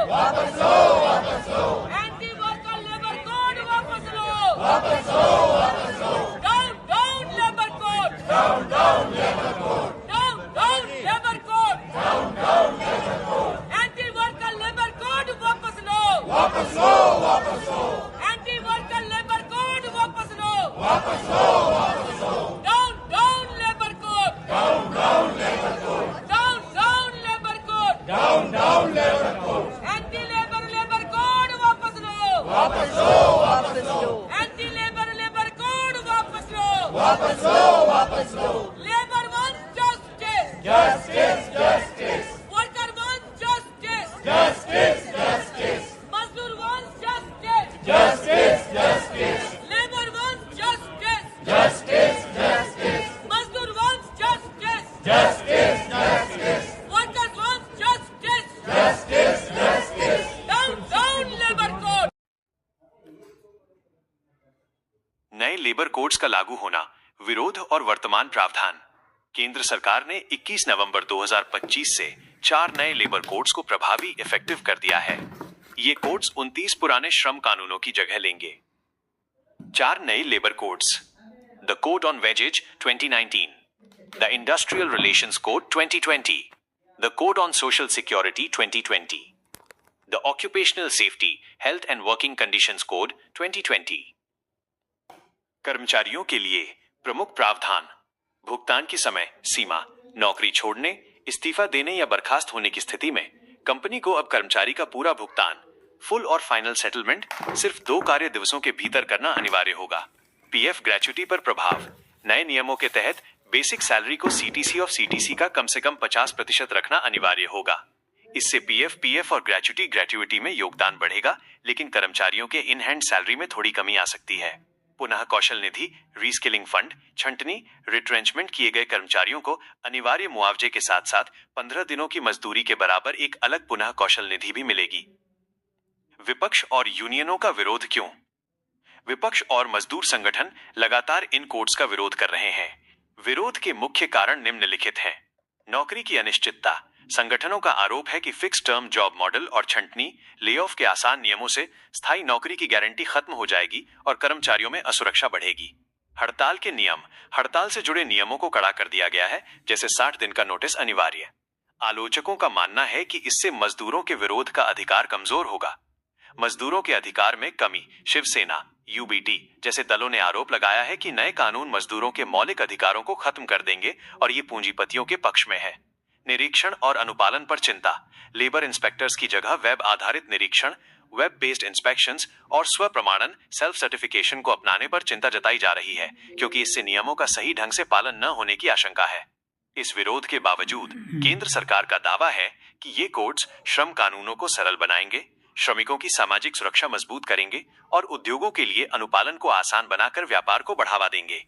वापस लो, वापस लो। एंटी वर्कर लेबर कोड वापस लो, वापस लो, वापस लो। Down down labour code, down down labour code, down down labour code, down down labour code. Anti worker labour code वापस लो, वापस लो, वापस लो। एंटी वर्कर लेबर कोड वापस लो, वापस लो, वापस लो। Down down labour code, down down labour code, down down labour code, down down labour code. Anti labour labour code वापस लो, वापस लो, वापस लो। एंटी लेबर लेबर कोड वापस लो, वापस लो, वापस लो। Labour wants justice, justice, justice. Worker wants justice, justice, justice. मजदूर wants justice, justice, justice. Labour wants justice, justice, justice. मजदूर wants justice, justice, justice. Workers wants justice, justice, justice. Down down labour code. नए labour codes का लागू होना, विरोध और वर्तमान प्रावधान। केंद्र सरकार ने 21 नवंबर 2025 से 4 नए लेबर कोड्स को प्रभावी इफेक्टिव कर दिया है। ये कोड्स 29 पुराने श्रम कानूनों की जगह लेंगे। 4 नए labour codes: the code on wages 2019, the industrial relations code 2020, the code on social security 2020, the occupational safety, health and working conditions code 2020। कर्मचारियों के लिए प्रमुख प्रावधान: भुगतान की समय सीमा। नौकरी छोड़ने, इस्तीफा देने या बर्खास्त होने की स्थिति में कंपनी को अब कर्मचारी का पूरा भुगतान, फुल और फाइनल सेटलमेंट सिर्फ 2 कार्य दिवसों के भीतर करना अनिवार्य होगा। पीएफ ग्रेच्युटी पर प्रभाव: नए नियमों के तहत बेसिक सैलरी को सीटीसी ऑफ सीटीसी का कम से कम 50% रखना अनिवार्य होगा। इससे पीएफ और ग्रेच्युटी में योगदान बढ़ेगा, लेकिन कर्मचारियों के इन हैंड सैलरी में थोड़ी कमी आ सकती है। पुनः कौशल निधि, रीस्किलिंग फंड, छंटनी, रिट्रेंचमेंट किए गए कर्मचारियों को अनिवार्य मुआवजे के साथ साथ 15 दिनों की मजदूरी के बराबर एक अलग पुनः कौशल निधि भी मिलेगी। विपक्ष और यूनियनों का विरोध क्यों? विपक्ष और मजदूर संगठन लगातार इन कोड्स का विरोध कर रहे हैं। विरोध के मुख्य कारण निम्नलिखित हैं। नौकरी की अनिश्चितता: संगठनों का आरोप है कि फिक्स टर्म जॉब मॉडल और छंटनी, लेऑफ के आसान नियमों से स्थायी नौकरी की गारंटी खत्म हो जाएगी और कर्मचारियों में असुरक्षा बढ़ेगी। हड़ताल के नियम: हड़ताल से जुड़े नियमों को कड़ा कर दिया गया है, जैसे 60 दिन का नोटिस अनिवार्य। आलोचकों का मानना है कि इससे मजदूरों के विरोध का अधिकार कमजोर होगा। मजदूरों के अधिकार में कमी: शिवसेना, यूबीटी जैसे दलों ने आरोप लगाया है कि नए कानून मजदूरों के मौलिक अधिकारों को खत्म कर देंगे और ये पूंजीपतियों के पक्ष में है। निरीक्षण और अनुपालन पर चिंता: लेबर इंस्पेक्टर्स की जगह वेब आधारित निरीक्षण, वेब बेस्ड इंस्पेक्शंस और स्व प्रमाणन सेल्फ सर्टिफिकेशन को अपनाने पर चिंता जताई जा रही है, क्योंकि इससे नियमों का सही ढंग से पालन न होने की आशंका है। इस विरोध के बावजूद केंद्र सरकार का दावा है कि ये कोड्स श्रम कानूनों को सरल बनाएंगे, श्रमिकों की सामाजिक सुरक्षा मजबूत करेंगे और उद्योगों के लिए अनुपालन को आसान बनाकर व्यापार को बढ़ावा देंगे।